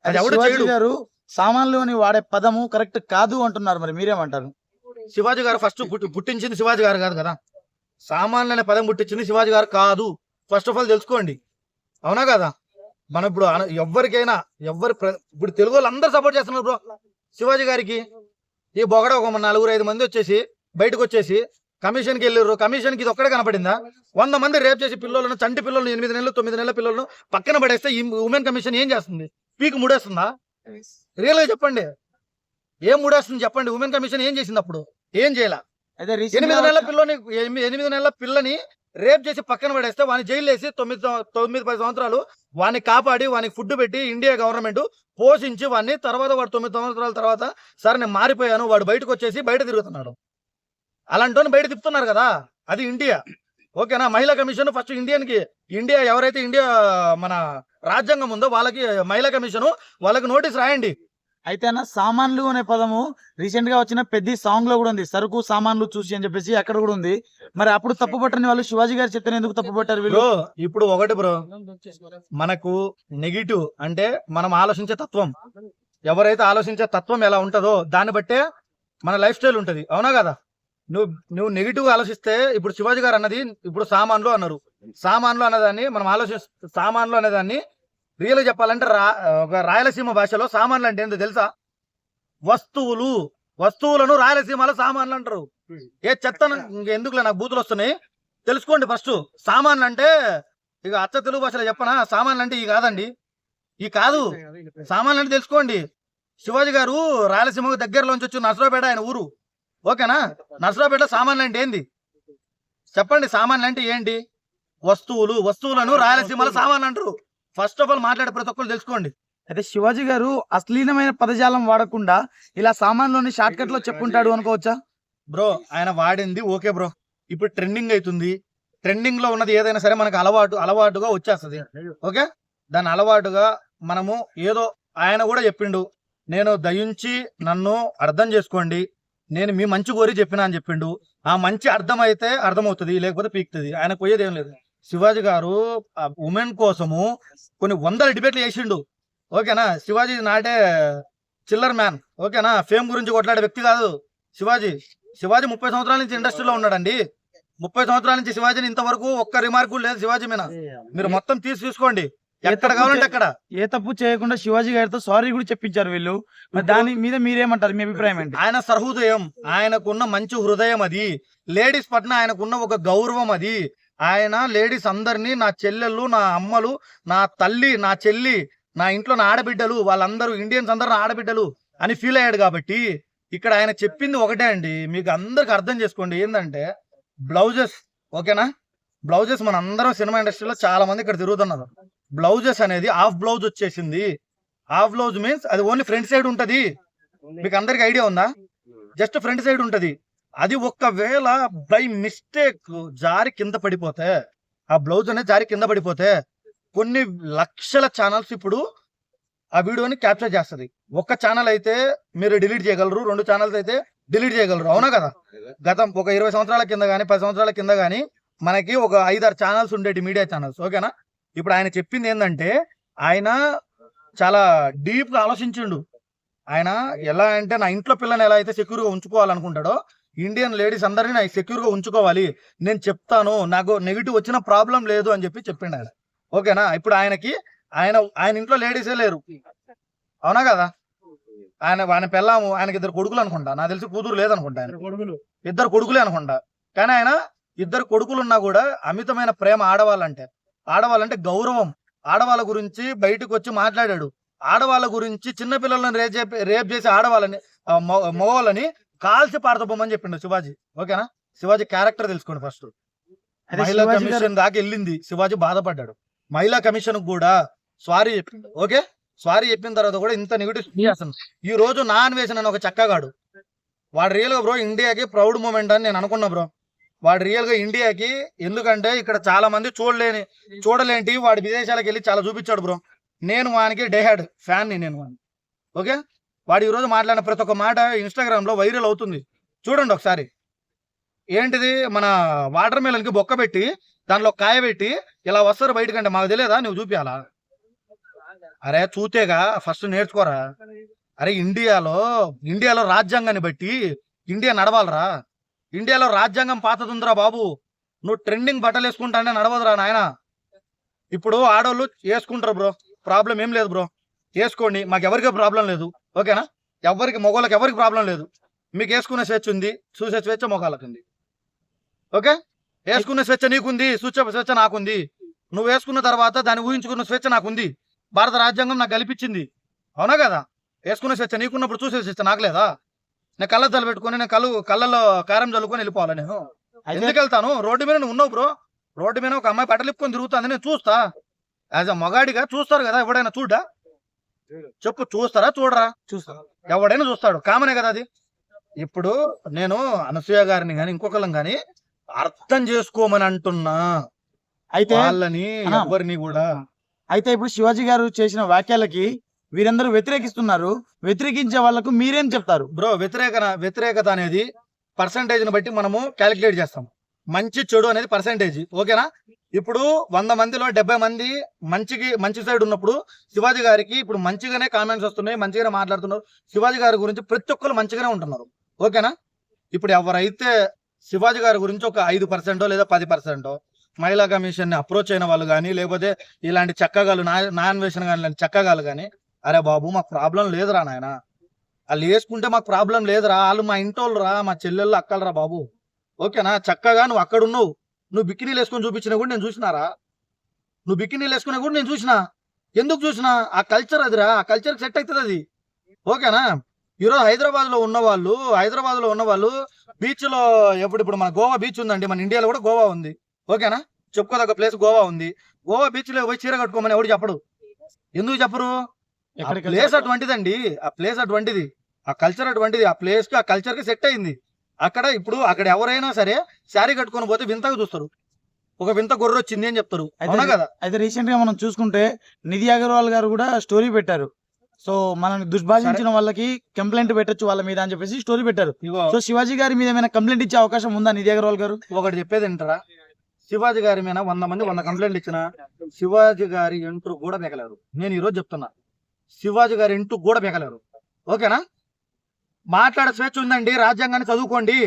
అది ఎవడు చేయడు గారు. సామాన్లు అని వాడే పదము కరెక్ట్ కాదు అంటున్నారు, మరి మీరేమంటారు? శివాజీ గారు ఫస్ట్ పుట్టించింది శివాజీ గారు కాదు కదా. సామాన్లు అనే పదం పుట్టించింది శివాజీ గారు కాదు. ఫస్ట్ ఆఫ్ ఆల్ తెలుసుకోండి, అవునా కదా? మనం ఇప్పుడు ఎవరికైనా ఇప్పుడు తెలుగు వాళ్ళు అందరూ సపోర్ట్ చేస్తున్నారు బ్రో శివాజీ గారికి. ఈ బొగడ ఒక 4-5 మంది వచ్చేసి బయటకు వచ్చేసి కమిషన్కి వెళ్ళారు. కమిషన్కి ఇది ఒక్కడే కనపడిందా? 100 మంది రేప్ చేసి పిల్లలను, చంటి పిల్లలను, 8 నెలలు 9 నెలల పిల్లలను పక్కన పడేస్తే ఈ ఉమెన్ కమిషన్ ఏం చేస్తుంది? పీకు ముడేస్తుందా? రియల్ గా చెప్పండి, ఏం ముడేస్తుంది చెప్పండి? ఉమెన్ కమిషన్ ఏం చేసింది అప్పుడు? ఏం చేయాల? 8 నెలల పిల్లని రేప్ చేసి పక్కన పడేస్తే వాని జైలు వేసి 9-10 సంవత్సరాలు వాడిని కాపాడి వానికి ఫుడ్ పెట్టి ఇండియా గవర్నమెంట్ పోషించి వాడిని తర్వాత వాడు 9 సంవత్సరాల తర్వాత సరే నేను మారిపోయాను వాడు బయటకు వచ్చేసి బయట తిరుగుతున్నాడు. అలాంటి బయట తిప్పుతున్నారు కదా, అది ఇండియా. ఓకేనా? మహిళా కమిషన్ ఫస్ట్ ఇండియా ఎవరైతే ఇండియా మన రాజ్యాంగం ఉందో వాళ్ళకి మహిళా కమిషన్ వాళ్ళకి నోటీస్ రాయండి. అయితే అన్న సామాన్లు అనే పదము రీసెంట్ గా వచ్చిన పెద్ద సాంగ్ లో కూడా ఉంది, సరుకు సామాన్లు చూసి అని చెప్పేసి అక్కడ కూడా ఉంది. మరి అప్పుడు తప్పు పట్టని వాళ్ళు శివాజీ గారు చెప్తే ఎందుకు తప్పు పట్టారు వీళ్ళు? ఇప్పుడు ఒకటి బ్రో, మనకు నెగిటివ్ అంటే మనం ఆలోచించే తత్వం, ఎవరైతే ఆలోచించే తత్వం ఎలా ఉంటుందో దాన్ని బట్టే మన లైఫ్ స్టైల్ ఉంటది, అవునా కదా? నువ్వు నెగిటివ్ ఆలోచిస్తే, ఇప్పుడు శివాజీ గారు అన్నది ఇప్పుడు సామాన్లు అన్నారు. సామాన్లు అనేదాన్ని మనం సామాన్లు అనేదాన్ని రియల్ గా చెప్పాలంటే ఒక రాయలసీమ భాషలో సామాన్లు అంటే ఏంటో తెలుసా? వస్తువులను రాయలసీమలో సామాన్లు అంటారు. ఏ చెత్త ఎందుకులే, నాకు బూతులు వస్తున్నాయి, తెలుసుకోండి ఫస్ట్. సామాన్లు అంటే ఇక అచ్చ తెలుగు భాషలో చెప్పనా? సామాన్లు అంటే ఈ కాదండి, ఈ కాదు. సామాన్లు అంటే తెలుసుకోండి. శివాజీ గారు రాయలసీమకు దగ్గరలోంచి వచ్చి నర్సరావుపేట ఆయన ఊరు, ఓకేనా? నర్సరావుపేట సామాన్లు అంటే ఏంది చెప్పండి? సామాన్లు అంటే ఏంటి? వస్తువులను రాయలసీమలో సామాన్లు అంటారు. ఫస్ట్ ఆఫ్ ఆల్ మాట్లాడే ప్రతి ఒక్కరు తెలుసుకోండి. అయితే శివాజీ గారు అశ్లీలమైన పదజాలం వాడకుండా ఇలా సామాన్లోని షార్ట్ కట్ లో చెప్పుంటాడు అనుకోవచ్చా? బ్రో ఆయన వాడింది ఓకే బ్రో, ఇప్పుడు ట్రెండింగ్ అవుతుంది. ట్రెండింగ్ లో ఉన్నది ఏదైనా సరే మనకు అలవాటుగా వచ్చేస్తుంది. ఓకే, దాని అలవాటుగా మనము ఏదో ఆయన కూడా చెప్పిండు, నేను దయించి నన్ను అర్థం చేసుకోండి, నేను మీ మంచి కోరి చెప్పినా అని చెప్పిండు. ఆ మంచి అర్థమైతే అర్థమవుతుంది, లేకపోతే పీకుతుంది. ఆయన పోయేది ఏం లేదు. శివాజీ గారు ఉమెన్ కోసము కొన్ని 100 డిబేట్లు చేసిండు, ఓకేనా? శివాజీ నాటే చిల్లర్ మ్యాన్, ఓకేనా? ఫేమ్ గురించి కొట్లాడే వ్యక్తి కాదు శివాజీ. 30 సంవత్సరాల నుంచి ఇండస్ట్రీలో ఉన్నాడండి. 30 సంవత్సరాల నుంచి శివాజీని ఇంతవరకు ఒక్క రిమార్కు లేదు శివాజీ మీద. మీరు మొత్తం చూసుకోండి, ఎక్కడ కావాలంటే అక్కడ. ఏ తప్పు చేయకుండా శివాజీ గారితో సారీ కూడా చెప్పించారు వీళ్ళు. దాని మీద మీరేమంటారు? మీ అభిప్రాయం ఏంటి? ఆయన సహృదయం, ఆయనకున్న మంచి హృదయం అది, లేడీస్ పట్ల ఆయనకున్న ఒక గౌరవం అది. ఆయన లేడీస్ అందరినీ, నా చెల్లెళ్ళు, నా అమ్మలు, నా తల్లి, నా చెల్లి, నా ఇంట్లో నా ఆడబిడ్డలు, వాళ్ళందరూ ఇండియన్స్ అందరూ నా ఆడబిడ్డలు అని ఫీల్ అయ్యాడు. కాబట్టి ఇక్కడ ఆయన చెప్పింది ఒకటే అండి, మీకు అందరికి అర్థం చేసుకోండి. ఏంటంటే బ్లౌజెస్, ఓకేనా? బ్లౌజెస్ మన అందరం సినిమా ఇండస్ట్రీలో చాలా మంది ఇక్కడ తిరుగుతున్నారు. బ్లౌజెస్ అనేది హాఫ్ బ్లౌజ్ వచ్చేసింది. హాఫ్ బ్లౌజ్ మీన్స్ అది ఓన్లీ ఫ్రంట్ సైడ్ ఉంటది. మీకు అందరికి ఐడియా ఉందా? జస్ట్ ఫ్రంట్ సైడ్ ఉంటది. అది ఒక్కవేళ బై మిస్టేక్ జారి కింద పడిపోతే, ఆ బ్లౌజ్ అనేది జారి కింద పడిపోతే కొన్ని లక్షల ఛానల్స్ ఇప్పుడు ఆ వీడియోని క్యాప్చర్ చేస్తుంది. ఒక్క ఛానల్ అయితే మీరు డిలీట్ చేయగలరు, 2 ఛానల్స్ అయితే డిలీట్ చేయగలరు, అవునా కదా? గతం ఒక 20 సంవత్సరాల కింద కానీ 10 సంవత్సరాల కింద కానీ మనకి ఒక 5-6 ఛానల్స్ ఉండేటి, మీడియా ఛానల్స్, ఓకేనా? ఇప్పుడు ఆయన చెప్పింది ఏంటంటే, ఆయన చాలా డీప్ గా ఆలోచించిండు. ఆయన ఎలా అంటే, నా ఇంట్లో పిల్లని ఎలా అయితే సెక్యూర్ గా ఉంచుకోవాలనుకుంటాడో, ఇండియన్ లేడీస్ అందరినీ నాకు సెక్యూర్ గా ఉంచుకోవాలి, నేను చెప్తాను, నాకు నెగిటివ్ వచ్చిన ప్రాబ్లం లేదు అని చెప్పిండు ఆయన, ఓకేనా? ఇప్పుడు ఆయన ఇంట్లో లేడీసే లేరు, అవునా కదా? ఆయన పెళ్ళాము, ఆయనకి 2 కొడుకులు అనుకుంటా, నాకు తెలిసి కూతురు లేదనుకుంటా, ఆయన 2 కొడుకులే అనుకుంటా. కానీ ఆయన 2 కొడుకులున్నా కూడా అమితమైన ప్రేమ ఆడవాళ్ళంటే గౌరవం. ఆడవాళ్ళ గురించి బయటకు వచ్చి మాట్లాడాడు. ఆడవాళ్ళ గురించి చిన్నపిల్లలను రేప్ చేసి ఆడవాళ్ళని మగవాళ్ళని కాల్చి పారదొబ్బమని చెప్పిండు శివాజీ, ఓకేనా? శివాజీ క్యారెక్టర్ తెలుసుకోండి ఫస్ట్. మహిళా కమిషన్ దాకా వెళ్ళింది, శివాజీ బాధపడ్డాడు. మహిళా కమిషన్ కూడా సారీ చెప్పిండు, ఓకే? సారీ చెప్పిన తర్వాత కూడా ఇంత నెగిటివ్. ఈ రోజు నాన్ వేసిన ఒక చక్కగాడు, వాడు రియల్ గా బ్రో ఇండియాకి ప్రౌడ్ మూమెంట్ అని నేను అనుకున్నా బ్రో. వాడు రియల్ గా ఇండియాకి, ఎందుకంటే ఇక్కడ చాలా మంది చూడలేంటి వాడు విదేశాలకు వెళ్ళి చాలా చూపించాడు బ్రో. నేను వానికి డేహాడ్ ఫ్యాన్ ని నేను, ఓకే? వాడు ఈ రోజు మాట్లాడిన ప్రతి ఒక్క మాట ఇన్స్టాగ్రామ్ లో వైరల్ అవుతుంది, చూడండి ఒకసారి. ఏంటిది, మన వాటర్ మెలన్ కి బొక్క పెట్టి దానిలో కాయ పెట్టి ఇలా వస్తారు బయటకంటే మాకు తెలియదా? నువ్వు చూపించాలా? అరే చూతేగా ఫస్ట్ నేర్చుకోరా. అరే ఇండియాలో రాజ్యాంగాన్ని బట్టి ఇండియా నడవాలరా. ఇండియాలో రాజ్యాంగం పాతదుందిరా బాబు. నువ్వు ట్రెండింగ్ బట్టలు వేసుకుంటానే నడవదురా నాయన. ఇప్పుడు ఆడవాళ్ళు వేసుకుంటారు బ్రో, ప్రాబ్లం ఏం లేదు బ్రో, వేసుకోండి, మాకు ఎవరికి ప్రాబ్లం లేదు. ఓకేనా? మగవాళ్ళకి ఎవరికి ప్రాబ్లం లేదు. మీకు వేసుకునే స్వేచ్ఛ ఉంది, చూసే స్వేచ్ఛ మగవాళ్ళకి ఉంది. ఓకే, వేసుకునే స్వేచ్ఛ నీకుంది, చూసే స్వేచ్ఛ నాకుంది. నువ్వు వేసుకున్న తర్వాత దాన్ని ఊహించుకున్న స్వేచ్ఛ నాకుంది. భారత రాజ్యాంగం నాకు కల్పించింది, అవునా కదా? వేసుకునే స్వేచ్ఛ నీకున్నప్పుడు చూసే స్వేచ్ఛ నాకు లేదా? నేను కళ్ళద్దాలు పెట్టుకుని నేను కళ్ళలో కారం చల్లుకొని వెళ్ళిపోవాలి. నేను ఎందుకు వెళ్తాను? రోడ్డు మీద నువ్వు ఉన్నావు బ్రో, రోడ్డు మీద ఒక అమ్మాయి బట్టలిప్పుకొని తిరుగుతుంది, నేను చూస్తా. యాజ్ అ మగాడిగా చూస్తారు కదా, ఎవడైనా చూడ్డా? చెప్పు, చూస్తారా చూడరా? చూస్తారు, ఎవడైనా చూస్తాడు, కామనే కదా అది. ఇప్పుడు నేను అనసూయ గారిని గాని ఇంకొకళ్ళని గాని అర్థం చేసుకోమని అంటున్నా, అయితే వాళ్ళని ఎవరిని కూడా. అయితే ఇప్పుడు శివాజీ గారు చేసిన వ్యాఖ్యలకి వీరందరూ వ్యతిరేకిస్తున్నారు. వ్యతిరేకించే వాళ్ళకు మీరేం చెప్తారు? బ్రో, వ్యతిరేకత అనేది పర్సంటేజ్ ని బట్టి మనము క్యాలిక్యులేట్ చేస్తాం. మంచి చెడు అనేది పర్సంటేజ్. ఓకేనా? ఇప్పుడు 100 మందిలో 70 మంది మంచి సైడ్ ఉన్నప్పుడు శివాజీ గారికి ఇప్పుడు మంచిగానే కామెంట్స్ వస్తున్నాయి, మంచిగానే మాట్లాడుతున్నారు. శివాజీ గారి గురించి ప్రతి ఒక్కరు మంచిగానే ఉంటున్నారు. ఓకేనా? ఇప్పుడు ఎవరైతే శివాజీ గారి గురించి ఒక 5% లేదా 10% మహిళా కమిషన్ ని అప్రోచ్ అయిన వాళ్ళు కానీ, లేకపోతే ఇలాంటి చక్కగాలు నాన్ వేషన్ కానీ ఇలాంటి చక్కగాలు కానీ, అరే బాబు మాకు ప్రాబ్లం లేదురా నాయన, వాళ్ళు వేసుకుంటే మాకు ప్రాబ్లం లేదురా, వాళ్ళు మా ఇంటోళ్ళు రా, మా చెల్లెళ్ళు అక్కలరా బాబు. ఓకేనా? చక్కగా నువ్వు అక్కడ ఉన్నావు, నువ్వు బికినీలు వేసుకొని చూపించినా కూడా నేను చూసినారా? నువ్వు బికినీలు వేసుకున్నా కూడా నేను చూసినా. ఎందుకు చూసినా? ఆ కల్చర్ అదిరా, ఆ కల్చర్ సెట్ అవుతుంది అది. ఓకేనా? ఈరోజు హైదరాబాద్ లో ఉన్న వాళ్ళు బీచ్ లో ఇప్పుడు మన గోవా బీచ్ ఉందండి, మన ఇండియాలో కూడా గోవా ఉంది. ఓకేనా? చెప్పుకోదగ్గ ప్లేస్ గోవా ఉంది. గోవా బీచ్ లో పోయి చీర కట్టుకోమని ఎవడు చెప్పడు. ఎందుకు చెప్పరు? ప్లేస్ అటువంటిదండి, ఆ ప్లేస్ అటువంటిది, ఆ కల్చర్ అటువంటిది, ఆ ప్లేస్ కి ఆ కల్చర్ కి సెట్ అయింది. అక్కడ ఎవరైనా సరే శారీ కట్టుకొని పోతే వింతగా చూస్తారు, ఒక వింత గొర్రె వచ్చింది అని చెప్తారు, అవునా కదా? అయితే రీసెంట్ గా మనం చూసుకుంటే నిధి అగర్వాల్ గారు కూడా స్టోరీ పెట్టారు. సో మనల్ని దుష్భాషించిన వాళ్ళకి కంప్లైంట్ పెట్టొచ్చు వాళ్ళ మీద అని చెప్పేసి స్టోరీ పెట్టారు. సో శివాజీ గారి మీద ఏమైనా కంప్లైంట్ ఇచ్చే అవకాశం ఉందా నిధి అగర్వాల్ గారు? ఒకటి చెప్పేది ఏంటరా, శివాజీ గారి మీద 100 మంది 100 కంప్లైంట్లు ఇచ్చిన శివాజీ గారి ఇంటూ కూడా మిగలేరు. నేను ఈ రోజు చెప్తున్నా, శివాజీ గారి ఇంటూ కూడా మిగలేరు. ఓకేనా? మాట్లాడే స్వేచ్ఛ ఉందండి, రాజ్యాంగాన్ని చదువుకోండి.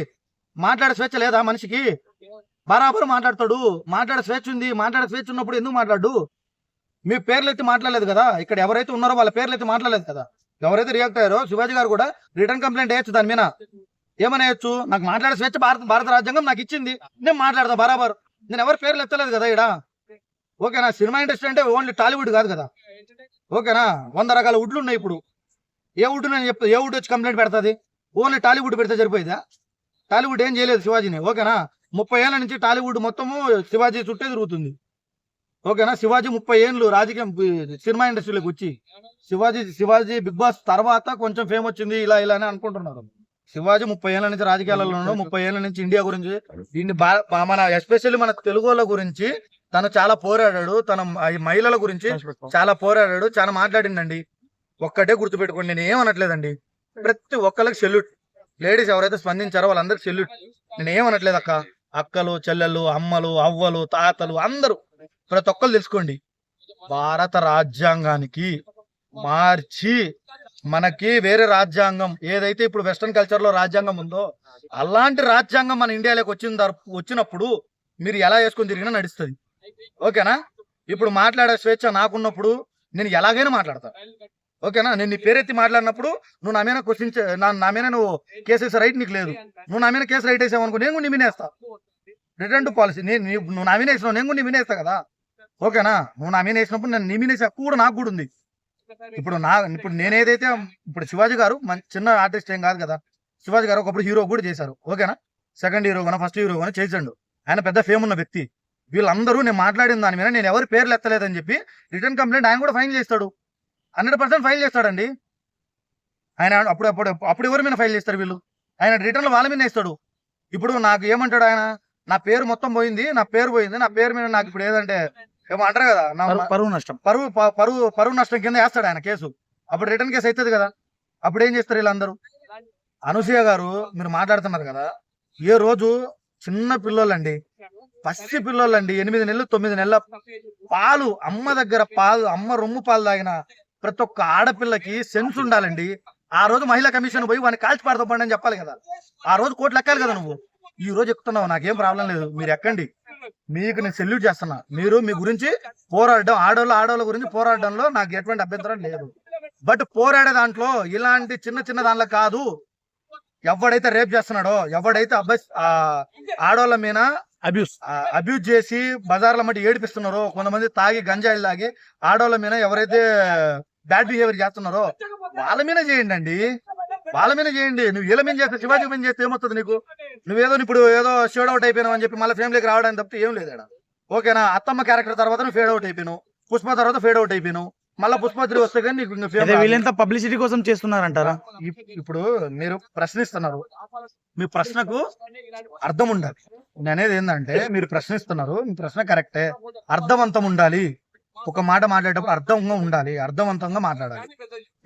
మాట్లాడే స్వేచ్ఛ లేదా మనిషికి? బరాబరు మాట్లాడతాడు. మాట్లాడే స్వేచ్ఛ ఉంది, మాట్లాడే స్వేచ్ఛ ఉన్నప్పుడు ఎందుకు మాట్లాడు? మీ పేర్లు ఎత్తి మాట్లాడలేదు కదా, ఇక్కడ ఎవరైతే ఉన్నారో వాళ్ళ పేర్లు ఎత్తి మాట్లాడలేదు కదా. ఎవరైతే రియాక్ట్ అయ్యారో శివాజీ గారు కూడా రిటర్న్ కంప్లైంట్ వేయచ్చు. దాని మీద ఏమని వేయచ్చు? నాకు మాట్లాడే స్వేచ్ఛ భారత రాజ్యాంగం నాకు ఇచ్చింది, నేను మాట్లాడతా బరాబర్. నేను ఎవరి పేర్లు ఎత్తలేదు కదా ఇక్కడ. ఓకేనా? సినిమా ఇండస్ట్రీ అంటే ఓన్లీ టాలీవుడ్ కాదు కదా. ఓకేనా? 100 రకాల వుడ్లు ఉన్నాయి. ఇప్పుడు ఏ వుడ్ నేను చెప్తా, ఏ వుడ్ వచ్చి కంప్లైంట్ పెడుతుంది? ఓన్లీ టాలీవుడ్ పెడితే సరిపోయిందా? టాలీవుడ్ ఏం చేయలేదు శివాజీని. ఓకేనా? 30 ఏళ్ల నుంచి టాలీవుడ్ మొత్తము శివాజీ చుట్టే తిరుగుతుంది. ఓకేనా? శివాజీ 30 ఏళ్ళు రాజకీయం సినిమా ఇండస్ట్రీలోకి వచ్చి శివాజీ బిగ్ బాస్ తర్వాత కొంచెం ఫేమ్ వచ్చింది ఇలా అని అనుకుంటున్నారు. శివాజీ 30 ఏళ్ల నుంచి రాజకీయాలలో, 30 ఏళ్ల నుంచి ఇండియా గురించి, మన ఎస్పెషల్లీ మన తెలుగు వాళ్ళ గురించి తను చాలా పోరాడాడు. తన మహిళల గురించి చాలా పోరాడాడు, చాలా మాట్లాడిందండి. ఒక్కటే గుర్తుపెట్టుకోండి, నేను ఏమనట్లేదండి, ప్రతి ఒక్కరికి సెల్యూట్. లేడీస్ ఎవరైతే స్పందించారో వాళ్ళందరికి సెల్యూట్. నేను ఏమనట్లేదు అక్క, అక్కలు, చెల్లెళ్ళు, అమ్మలు, అవ్వలు, తాతలు అందరూ ప్రతి ఒక్కరు తెలుసుకోండి, భారత రాజ్యాంగానికి మార్చి మనకి వేరే రాజ్యాంగం ఏదైతే ఇప్పుడు వెస్టర్న్ కల్చర్ లో రాజ్యాంగం ఉందో అలాంటి రాజ్యాంగం మన ఇండియాలోకి వచ్చినప్పుడు మీరు ఎలా వేసుకొని తిరిగినా నడుస్తుంది. ఓకేనా? ఇప్పుడు మాట్లాడే స్వేచ్ఛ నాకున్నప్పుడు నేను ఎలాగైనా మాట్లాడతా. ఓకేనా? నేను నీ పేరెత్తి మాట్లాడినప్పుడు నువ్వు నా మీద క్వశ్చన్, నా మీద నువ్వు కేసు వేసే రైట్ నీకు లేదు. నువ్వు నా మీద కేసు రైట్ వేసావు అనుకో, నేను కూడా నీ వినేస్తా. Return to policy. నువ్వు నా మీద వేసినావు, నేను కూడా నీ వినేస్తా కదా. ఓకేనా? నువ్వు నా మీద వేసినప్పుడు నేను నీ మీద వేసే హక్కు కూడా నాకు కూడా ఉంది. ఇప్పుడు నేనేదైతే ఇప్పుడు శివాజీ గారు చిన్న ఆర్టిస్ట్ ఏం కాదు కదా. శివాజీ గారు ఒకప్పుడు హీరో కూడా చేశారు. ఓకేనా? సెకండ్ హీరో గానే ఫస్ట్ హీరో గానే చేసాడు. ఆయన పెద్ద ఫేమ్ ఉన్న వ్యక్తి. వీళ్ళందరూ నేను మాట్లాడిన దాని మీద నేను ఎవరి పేర్లు ఎత్తలేదని చెప్పి రిటర్న్ కంప్లైంట్ ఆయన కూడా ఫైల్ చేస్తాడు. 100% ఫైల్ చేస్తాడండి ఆయన. అప్పుడు ఎవరి మీద ఫైల్ చేస్తారు వీళ్ళు? ఆయన రిటర్న్ వాళ్ళ మీద ఇస్తాడు. ఇప్పుడు నాకు ఏమంటాడు ఆయన, నా పేరు మొత్తం పోయింది, నా పేరు మీద నాకు ఇప్పుడు ఏదంటే ఏమో అంటారు కదా, పరువు నష్టం కింద వేస్తాడు ఆయన కేసు. అప్పుడు రిటర్న్ కేసు అవుతుంది కదా. అప్పుడు ఏం చేస్తారు వీళ్ళందరూ? అనసూయ గారు మీరు మాట్లాడుతున్నారు కదా, ఏ రోజు చిన్న పిల్లలండి, పసి పిల్లలండి, 8 నెలలు 9 నెలల పాలు, అమ్మ దగ్గర పాలు, అమ్మ రొమ్ము పాలు తాగిన ప్రతి ఒక్క ఆడపిల్లకి సెన్స్ ఉండాలండి. ఆ రోజు మహిళా కమిషన్ పోయి వాడిని కాల్చి పారదొప్పండి అని చెప్పాలి కదా. ఆ రోజు కోట్లు ఎక్కాలి కదా నువ్వు. ఈ రోజు ఎక్కుతున్నావు, నాకేం ప్రాబ్లం లేదు, మీరు ఎక్కండి. మీకు నేను సెల్యూట్ చేస్తున్నా. మీరు మీ గురించి పోరాడడం, ఆడవాళ్ళ గురించి పోరాడడంలో నాకు ఎటువంటి అభ్యంతరం లేదు. బట్ పోరాడే దాంట్లో ఇలాంటి చిన్న చిన్న దాంట్లో కాదు. ఎవడైతే రేప్ చేస్తున్నాడో, ఎవడైతే ఆడవాళ్ళ మీద అబ్యూజ్ చేసి బజార్ల మట్టి ఏడిపిస్తున్నారో, కొంతమంది తాగి గంజాయిలు తాగి ఆడవాళ్ళ మీద ఎవరైతే బ్యాడ్ బిహేవియర్ చేస్తున్నారో వాళ్ళ మీద చేయండి అండి, వాళ్ళ మీద చేయండి. నువ్వు వీళ్ళ మీద చేస్తే, శివాజీ మీద చేస్తే ఏమవుతుంది నీకు? నువ్వేదో ఇప్పుడు ఏదో షేడ్ అవుట్ అయిపోయినావు అని చెప్పి మళ్ళీ ఫ్యామిలీకి రావడానికి తప్పితే ఏం లేదు. ఓకేనా? అత్తమ్మ క్యారెక్టర్ తర్వాత నువ్వు ఫేడ్ అవుట్ అయిపోయినావు, పుష్ప తర్వాత ఫేడ్ అవుట్ అయిపోయినావు, మళ్ళీ పుష్ప3 వస్తే కానీ నీకు వీళ్ళంతా పబ్లిసిటీ కోసం చేస్తున్నారంటారా? ఇప్పుడు మీరు ప్రశ్నిస్తున్నారు, మీ ప్రశ్నకు అర్థం ఉండాలి. నేను అనేది ఏంటంటే, మీరు ప్రశ్నిస్తున్నారు, మీ ప్రశ్న కరెక్టే, అర్థవంతం ఉండాలి. ఒక మాట మాట్లాడేటప్పుడు అర్థంగా ఉండాలి, అర్థవంతంగా మాట్లాడాలి.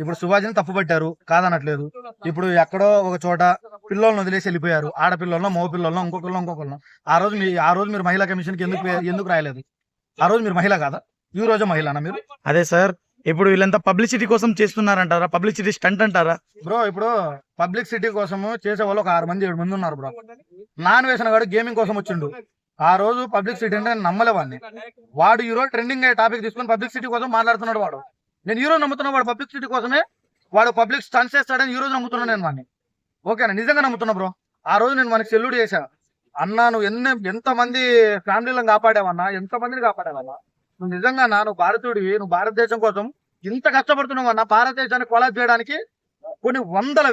ఇప్పుడు శివాజీని తప్పు పట్టారు, కాదనట్లేదు. ఇప్పుడు ఎక్కడో ఒక చోట పిల్లల్ని వదిలేసి వెళ్ళిపోయారు, ఆడపిల్లలను, మగ పిల్లలను, ఇంకొకళ్ళు. ఆ రోజు మీరు మహిళా కమిషన్ కి ఎందుకు రాయలేదు? ఆ రోజు మీరు మహిళ కాదా? ఈ రోజు మహిళనా మీరు? అదే సార్, ఇప్పుడు వీళ్ళంతా పబ్లిసిటీ కోసం చేస్తున్నారంటారా? పబ్లిసిటీ స్టంట్ అంటారా? బ్రో, ఇప్పుడు పబ్లిక్ సిటీ కోసం చేసే వాళ్ళు ఒక 6 మంది 7 మంది ఉన్నారు బ్రో. నాన్ వేసిన వాడు గేమింగ్ కోసం వచ్చిండు. ఆ రోజు పబ్లిక్ సిటీ అంటే నేను నమ్మలే వాడిని. వాడు ఈ రోజు ట్రెండింగ్ అయ్యే టాపిక్ తీసుకొని పబ్లిక్ సిటీ కోసం మాట్లాడుతున్నాడు. వాడు, నేను ఈ రోజు నమ్ముతున్నా వాడు పబ్లిక్ సిటీ కోసమే, వాడు పబ్లిక్ స్టన్స్ చేస్తాడని ఈ రోజు నమ్ముతున్నా నేను వాడిని. ఓకేనా? నిజంగా నమ్ముతున్నా బ్రో. ఆ రోజు నేను మనకి సెల్యూట్ చేశా. అన్నా, నువ్వు ఎంతమంది ఫ్యామిలీలను కాపాడావన్నా, ఎంతమందిని కాపాడావన్నా. నువ్వు నిజంగా నువ్వు భారతీయుడివి, నువ్వు భారతదేశం కోసం ఇంత కష్టపడుతున్నావు అన్న. భారతదేశాన్ని కొలాబ్ చేయడానికి కొన్ని వందల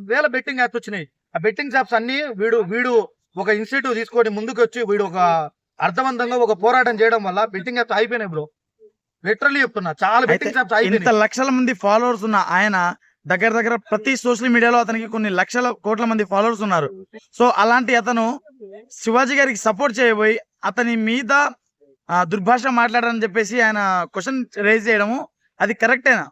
వేల బెట్టింగ్ యాప్స్ వచ్చినాయి. ఆ బెట్టింగ్ యాప్స్ అన్ని వీడు ఒక ఇన్స్టిట్యూట్ తీసుకొని ముందుకు వచ్చి వీడు ఒక అర్థవంతంగా ఒక పోరాటం చేయడం వల్ల బెట్టింగ్ యాప్స్ అయిపోయినాయి బ్రో. లిటరల్లీ చెప్తున్నా, చాలా బెట్టింగ్ యాప్స్ అయిపోయినాయి. ఇంత లక్షల మంది ఫాలోవర్స్ ఉన్న ఆయన దగ్గర ప్రతి సోషల్ మీడియాలో అతనికి కొన్ని లక్షల కోట్ల మంది ఫాలోవర్స్ ఉన్నారు. సో అలాంటి అతను శివాజీ గారికి సపోర్ట్ చేయబోయి అతని మీద దుర్భాష మాట్లాడారని చెప్పేసి ఆయన క్వశ్చన్ రేజ్ చేయడము అది కరెక్టేనా?